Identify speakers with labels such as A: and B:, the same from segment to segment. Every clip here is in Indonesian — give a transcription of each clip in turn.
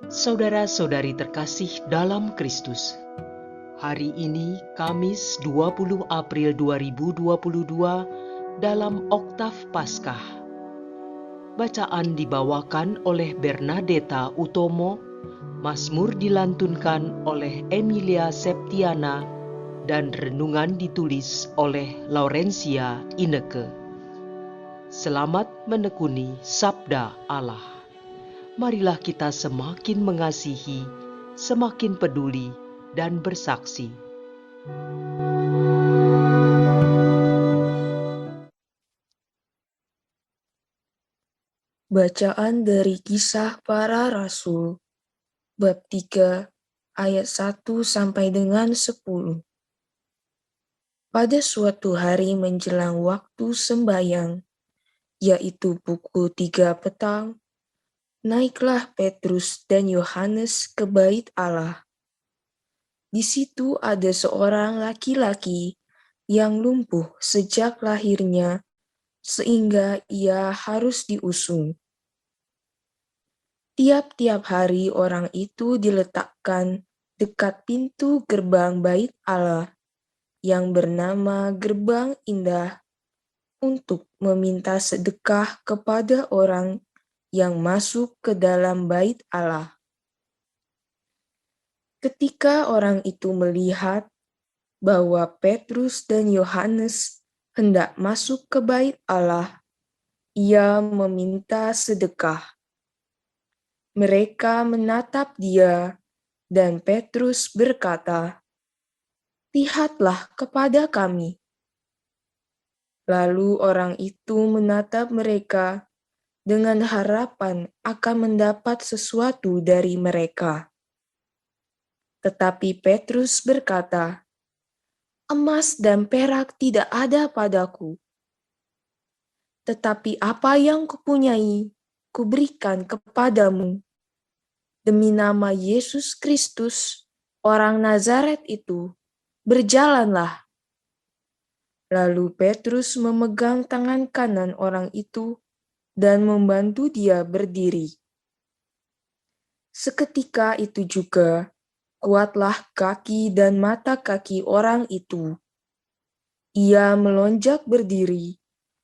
A: Saudara-saudari terkasih dalam Kristus, hari ini Kamis 20 April 2022 dalam Oktav Paskah. Bacaan dibawakan oleh Bernadetta Utomo, Mazmur dilantunkan oleh Emilia Septiana, dan renungan ditulis oleh Laurencia Ineke. Selamat menekuni Sabda Allah. Marilah kita semakin mengasihi, semakin peduli, dan bersaksi.
B: Bacaan dari Kisah Para Rasul, bab 3, ayat 1 sampai dengan 10. Pada suatu hari menjelang waktu sembahyang, yaitu pukul 3 petang, naiklah Petrus dan Yohanes ke bait Allah. Di situ ada seorang laki-laki yang lumpuh sejak lahirnya, sehingga ia harus diusung. Tiap-tiap hari orang itu diletakkan dekat pintu gerbang bait Allah yang bernama Gerbang Indah untuk meminta sedekah kepada orang yang masuk ke dalam bait Allah. Ketika orang itu melihat bahwa Petrus dan Yohanes hendak masuk ke bait Allah, ia meminta sedekah. Mereka menatap dia, dan Petrus berkata, "Lihatlah kepada kami." Lalu orang itu menatap mereka dengan harapan akan mendapat sesuatu dari mereka. Tetapi Petrus berkata, "Emas dan perak tidak ada padaku. Tetapi apa yang kupunyai, kuberikan kepadamu. Demi nama Yesus Kristus, orang Nazaret itu, berjalanlah." Lalu Petrus memegang tangan kanan orang itu dan membantu dia berdiri. Seketika itu juga, kuatlah kaki dan mata kaki orang itu. Ia melonjak berdiri,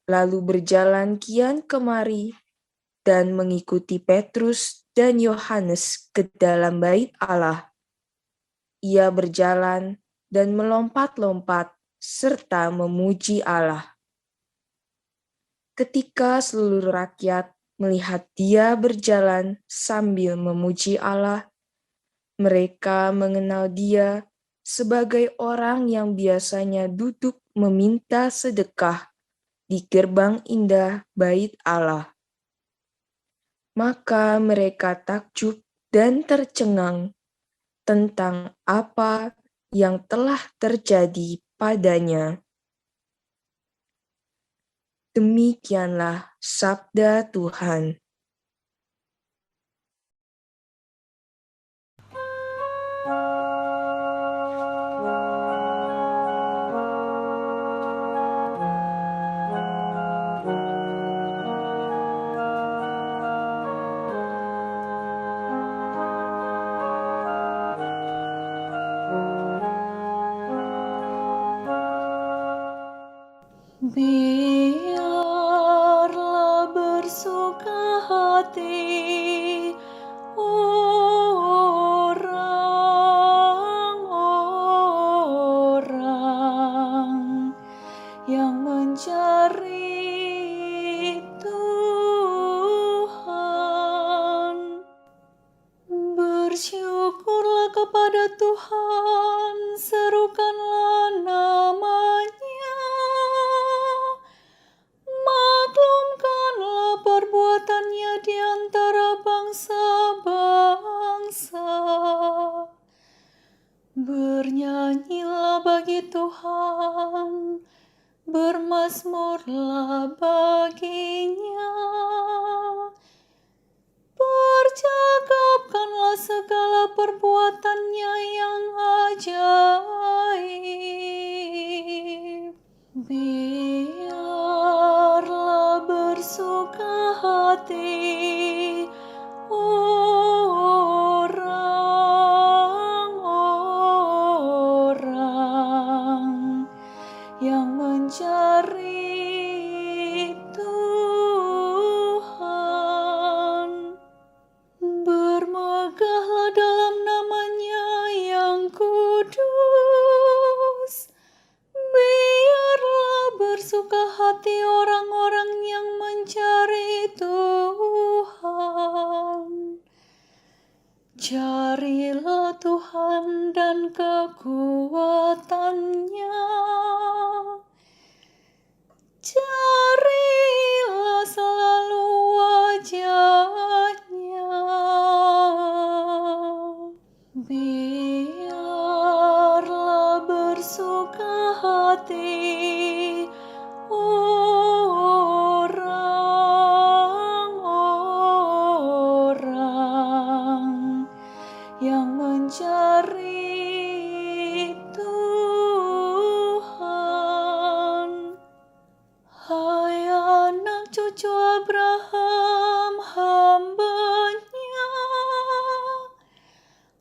B: lalu berjalan kian kemari dan mengikuti Petrus dan Yohanes ke dalam bait Allah. Ia berjalan dan melompat-lompat serta memuji Allah. Ketika seluruh rakyat melihat dia berjalan sambil memuji Allah, mereka mengenal dia sebagai orang yang biasanya duduk meminta sedekah di gerbang indah bait Allah. Maka mereka takjub dan tercengang tentang apa yang telah terjadi padanya. Demikianlah sabda Tuhan.
C: Biarlah bersuka hati orang-orang yang mencari Tuhan. Bersyukurlah kepada Tuhan, serukanlah nama-Nya. Maklumkanlah perbuatannya di antara bangsa-bangsa. Bernyanyilah bagi Tuhan, bermazmurlah baginya. Percakapkanlah segala perbuatannya yang ajaib. Biarlah bersuka hati orang-orang bersuka hati orang-orang yang mencari Tuhan. Carilah Tuhan dan kekuatannya. Carilah selalu wajahnya. Biarlah bersuka hati orang-orang yang mencari Tuhan. Hai anak cucu Abraham, hamba-Nya.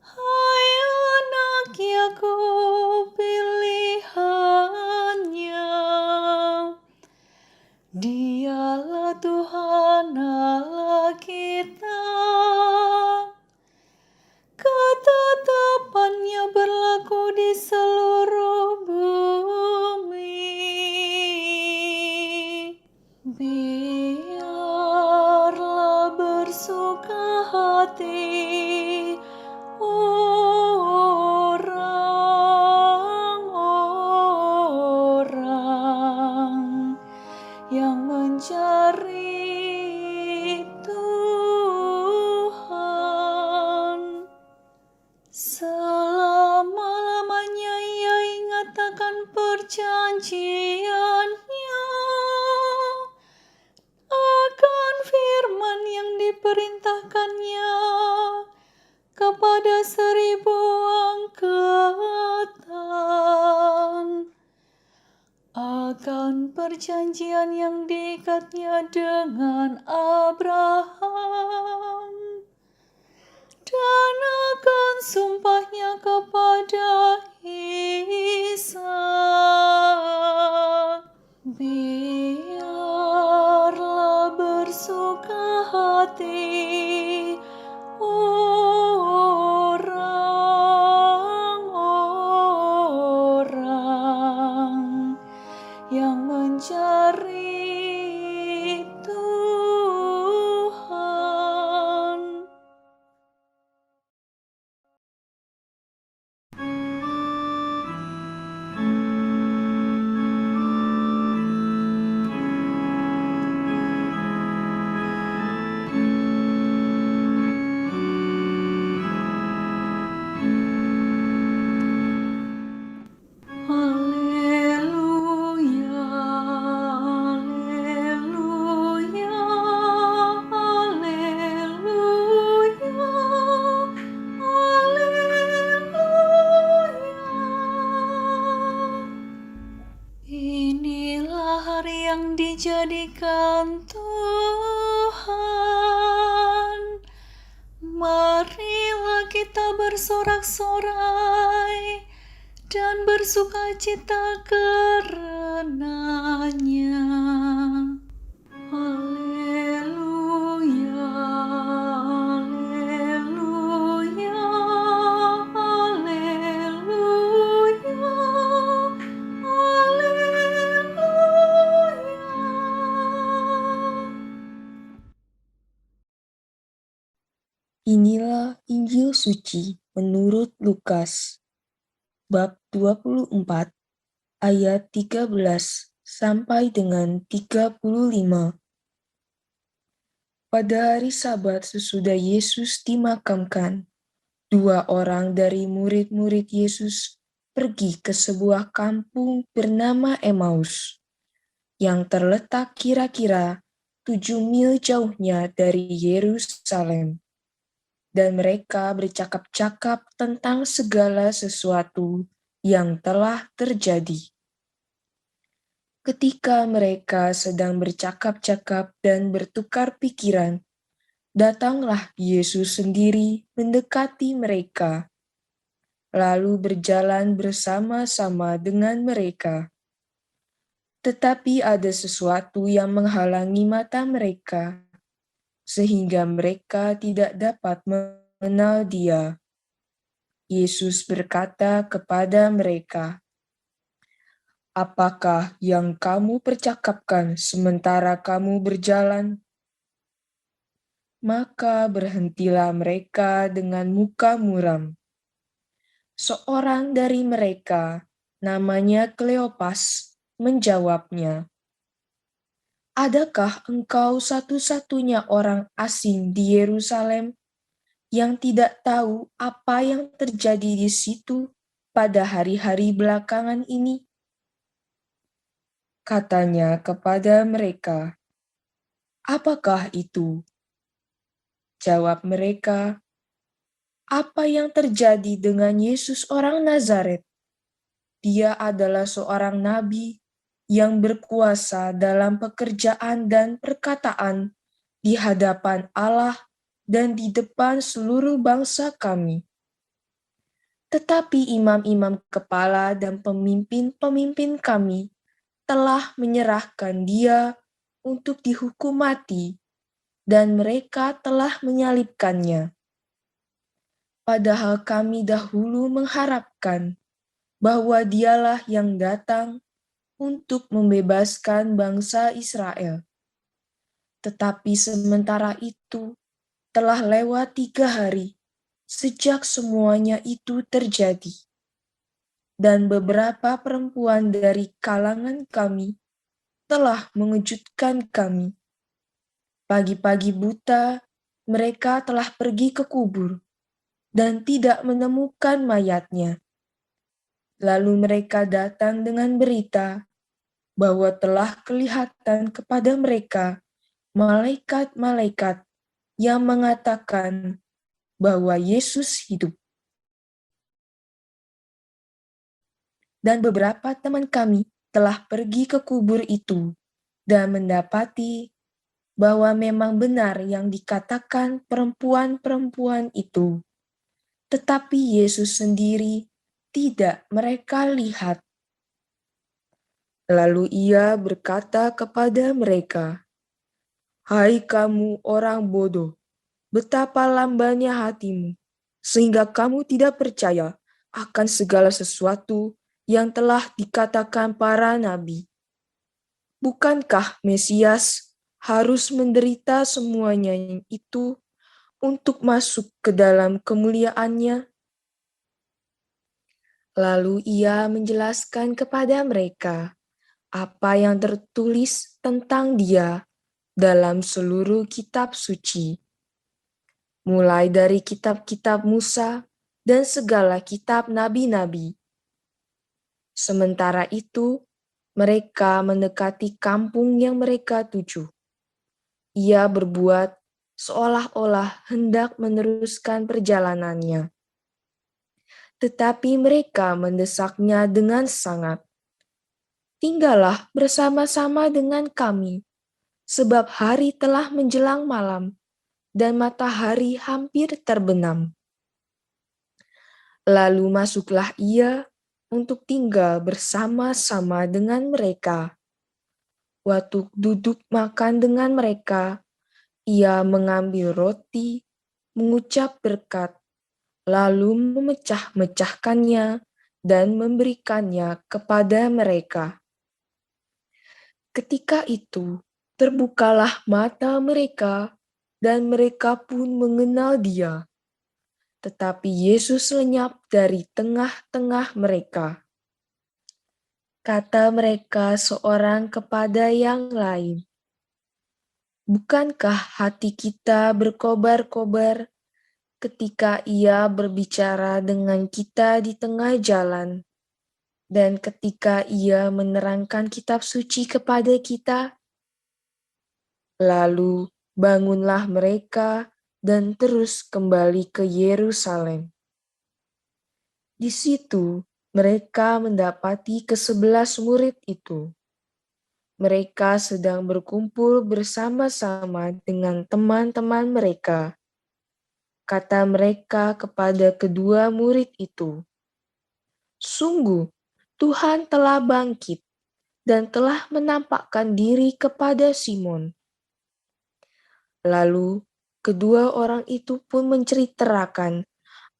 C: Hai anak Yakub, pilihannya. Dialah Tuhan Allah kita. Ketetapannya berlaku di seluruh bumi. Biarlah bersuka hati orang-orang yang mencari Tuhan. Selama-lamanya Ia ingat akan perjanjian-Nya, akan firman yang diperintahkan-Nya kepada 1000 angkatan, akan perjanjian yang diikat-Nya dengan Abraham, dan akan sumpah-Nya kepada Ishak. Biarlah bersuka hati orang-orang yang mencari Tuhan. Haleluya, haleluya, haleluya, haleluya. Inilah hari yang dijadikan Tuhan. Marilah kita bersorak-sorai dan bersukacita karenanya. Haleluya, haleluya, haleluya, haleluya.
B: Inilah Injil suci menurut Lukas, bab 24, ayat 13 sampai dengan 35. Pada hari Sabat sesudah Yesus dimakamkan, 2 orang dari murid-murid Yesus pergi ke sebuah kampung bernama Emmaus, yang terletak kira-kira 7 mil jauhnya dari Yerusalem. Dan mereka bercakap-cakap tentang segala sesuatu yang telah terjadi. Ketika mereka sedang bercakap-cakap dan bertukar pikiran, datanglah Yesus sendiri mendekati mereka, lalu berjalan bersama-sama dengan mereka. Tetapi ada sesuatu yang menghalangi mata mereka, sehingga mereka tidak dapat mengenal Dia. Yesus berkata kepada mereka, Apakah yang kamu percakapkan sementara kamu berjalan? Maka berhentilah mereka dengan muka muram. Seorang dari mereka, namanya Kleopas, menjawabnya, "Adakah engkau satu-satunya orang asing di Yerusalem yang tidak tahu apa yang terjadi di situ pada hari-hari belakangan ini?" Katanya kepada mereka, "Apakah itu?" Jawab mereka, "Apa yang terjadi dengan Yesus orang Nazaret? Dia adalah seorang nabi yang berkuasa dalam pekerjaan dan perkataan di hadapan Allah dan di depan seluruh bangsa kami. Tetapi imam-imam kepala dan pemimpin-pemimpin kami telah menyerahkan dia untuk dihukum mati, dan mereka telah menyalibkannya. Padahal kami dahulu mengharapkan bahwa dialah yang datang untuk membebaskan bangsa Israel. Tetapi sementara itu telah lewat 3 hari sejak semuanya itu terjadi. Dan beberapa perempuan dari kalangan kami telah mengejutkan kami. Pagi-pagi buta, mereka telah pergi ke kubur dan tidak menemukan mayatnya. Lalu mereka datang dengan berita bahwa telah kelihatan kepada mereka malaikat-malaikat yang mengatakan bahwa Yesus hidup. Dan beberapa teman kami telah pergi ke kubur itu dan mendapati bahwa memang benar yang dikatakan perempuan-perempuan itu. Tetapi Yesus sendiri tidak mereka lihat. Lalu ia berkata kepada mereka, "Hai kamu orang bodoh, betapa lambannya hatimu, sehingga kamu tidak percaya akan segala sesuatu yang telah dikatakan para nabi. Bukankah Mesias harus menderita semuanya itu untuk masuk ke dalam kemuliaannya?" Lalu ia menjelaskan kepada mereka apa yang tertulis tentang dia dalam seluruh kitab suci, mulai dari kitab-kitab Musa dan segala kitab nabi-nabi. Sementara itu, mereka mendekati kampung yang mereka tuju. Ia berbuat seolah-olah hendak meneruskan perjalanannya. Tetapi mereka mendesaknya dengan sangat. "Tinggallah bersama-sama dengan kami, sebab hari telah menjelang malam, dan matahari hampir terbenam." Lalu masuklah ia untuk tinggal bersama-sama dengan mereka. Waktu duduk makan dengan mereka, ia mengambil roti, mengucap berkat, lalu memecah-mecahkannya dan memberikannya kepada mereka. Ketika itu, terbukalah mata mereka, dan mereka pun mengenal dia. Tetapi Yesus lenyap dari tengah-tengah mereka. Kata mereka seorang kepada yang lain, "Bukankah hati kita berkobar-kobar ketika ia berbicara dengan kita di tengah jalan, dan ketika ia menerangkan kitab suci kepada kita?" Lalu bangunlah mereka dan terus kembali ke Yerusalem. Di situ mereka mendapati ke-11 murid itu. Mereka sedang berkumpul bersama-sama dengan teman-teman mereka. Kata mereka kepada kedua murid itu, "Sungguh, Tuhan telah bangkit dan telah menampakkan diri kepada Simon." Lalu kedua orang itu pun menceritakan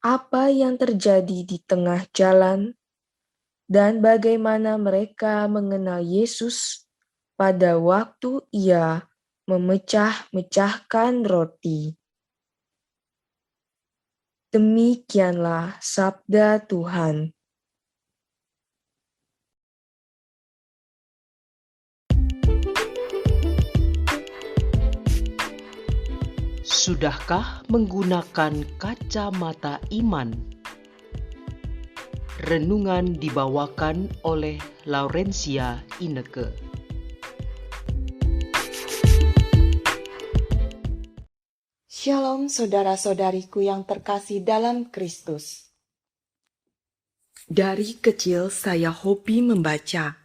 B: apa yang terjadi di tengah jalan, dan bagaimana mereka mengenal Yesus pada waktu Ia memecah-mecahkan roti. Demikianlah sabda Tuhan.
A: Sudahkah menggunakan kacamata iman? Renungan dibawakan oleh Laurencia Ineke.
D: Shalom saudara-saudariku yang terkasih dalam Kristus. Dari kecil saya hobi membaca,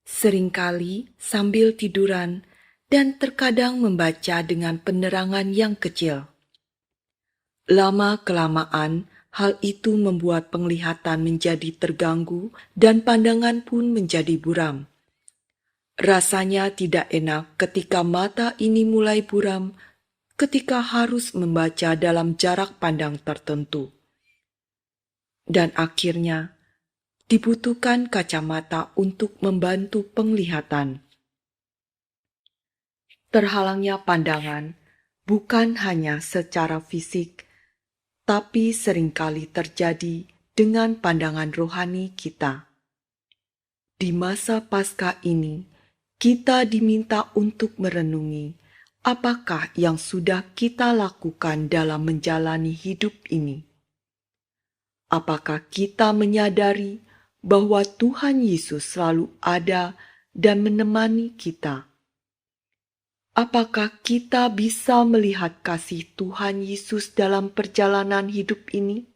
D: seringkali sambil tiduran dan terkadang membaca dengan penerangan yang kecil. Lama-kelamaan, hal itu membuat penglihatan menjadi terganggu dan pandangan pun menjadi buram. Rasanya tidak enak ketika mata ini mulai buram ketika harus membaca dalam jarak pandang tertentu. Dan akhirnya, dibutuhkan kacamata untuk membantu penglihatan. Terhalangnya pandangan bukan hanya secara fisik, tapi seringkali terjadi dengan pandangan rohani kita. Di masa Paskah ini, kita diminta untuk merenungi apakah yang sudah kita lakukan dalam menjalani hidup ini. Apakah kita menyadari bahwa Tuhan Yesus selalu ada dan menemani kita? Apakah kita bisa melihat kasih Tuhan Yesus dalam perjalanan hidup ini?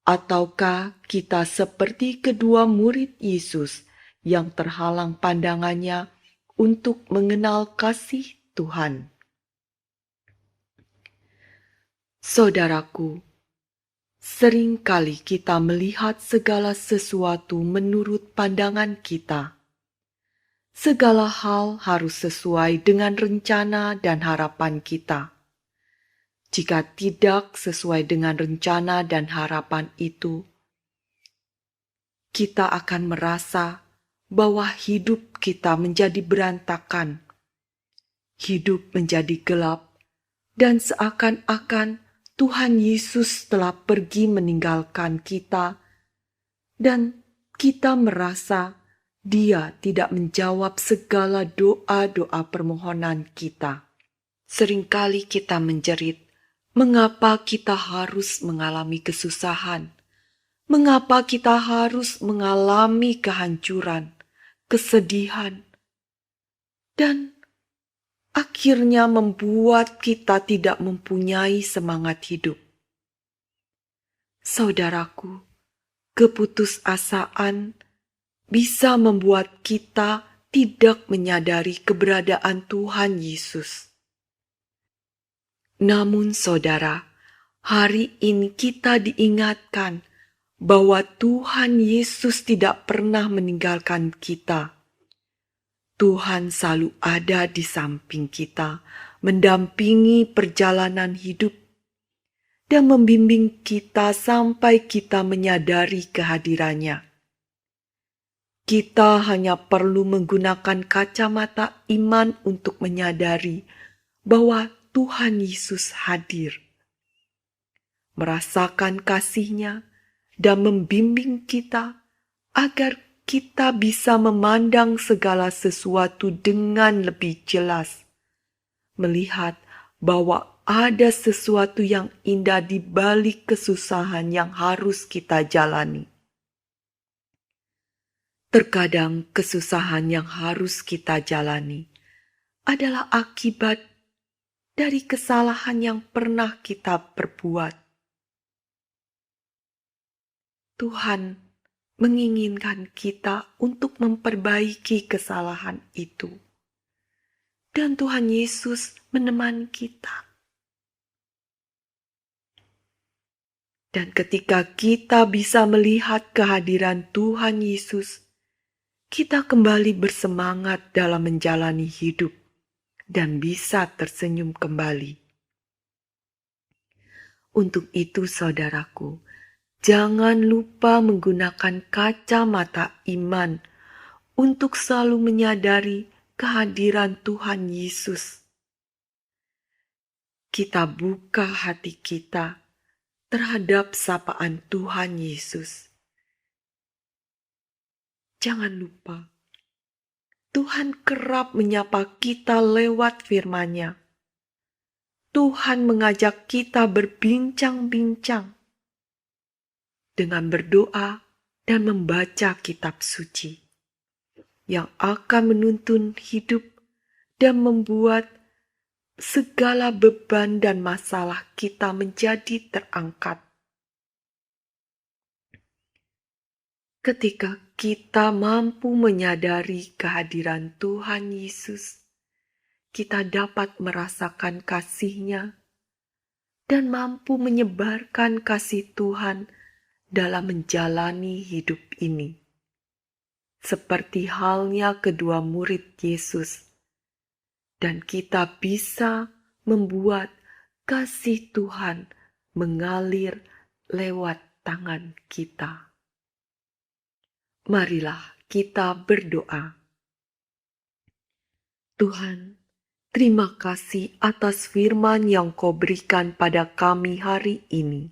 D: Ataukah kita seperti kedua murid Yesus yang terhalang pandangannya untuk mengenal kasih Tuhan? Saudaraku, seringkali kita melihat segala sesuatu menurut pandangan kita. Segala hal harus sesuai dengan rencana dan harapan kita. Jika tidak sesuai dengan rencana dan harapan itu, kita akan merasa bahwa hidup kita menjadi berantakan. Hidup menjadi gelap, dan seakan-akan Tuhan Yesus telah pergi meninggalkan kita, dan kita merasa Dia tidak menjawab segala doa-doa permohonan kita. Seringkali kita menjerit, mengapa kita harus mengalami kesusahan? Mengapa kita harus mengalami kehancuran, kesedihan? Dan akhirnya membuat kita tidak mempunyai semangat hidup. Saudaraku, keputusasaan bisa membuat kita tidak menyadari keberadaan Tuhan Yesus. Namun saudara, hari ini kita diingatkan bahwa Tuhan Yesus tidak pernah meninggalkan kita. Tuhan selalu ada di samping kita, mendampingi perjalanan hidup, dan membimbing kita sampai kita menyadari kehadirannya. Kita hanya perlu menggunakan kacamata iman untuk menyadari bahwa Tuhan Yesus hadir, merasakan kasih-Nya, dan membimbing kita agar kita bisa memandang segala sesuatu dengan lebih jelas, melihat bahwa ada sesuatu yang indah di balik kesusahan yang harus kita jalani. Terkadang kesusahan yang harus kita jalani adalah akibat dari kesalahan yang pernah kita perbuat. Tuhan menginginkan kita untuk memperbaiki kesalahan itu. Dan Tuhan Yesus menemani kita. Dan ketika kita bisa melihat kehadiran Tuhan Yesus, kita kembali bersemangat dalam menjalani hidup dan bisa tersenyum kembali. Untuk itu, saudaraku, jangan lupa menggunakan kacamata iman untuk selalu menyadari kehadiran Tuhan Yesus. Kita buka hati kita terhadap sapaan Tuhan Yesus. Jangan lupa, Tuhan kerap menyapa kita lewat firman-Nya. Tuhan mengajak kita berbincang-bincang dengan berdoa dan membaca kitab suci yang akan menuntun hidup dan membuat segala beban dan masalah kita menjadi terangkat. Ketika kita mampu menyadari kehadiran Tuhan Yesus, kita dapat merasakan kasih-Nya dan mampu menyebarkan kasih Tuhan dalam menjalani hidup ini. Seperti halnya kedua murid Yesus, dan kita bisa membuat kasih Tuhan mengalir lewat tangan kita. Marilah kita berdoa. Tuhan, terima kasih atas firman yang Kau berikan pada kami hari ini.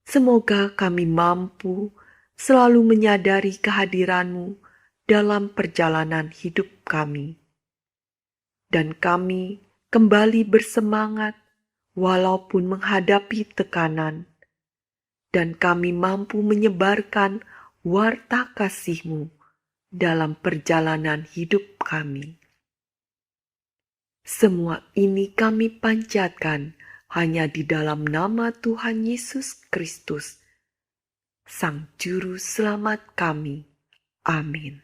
D: Semoga kami mampu selalu menyadari kehadiran-Mu dalam perjalanan hidup kami. Dan kami kembali bersemangat walaupun menghadapi tekanan. Dan kami mampu menyebarkan warta kasih-Mu dalam perjalanan hidup kami. Semua ini kami panjatkan hanya di dalam nama Tuhan Yesus Kristus, Sang Juru Selamat kami. Amin.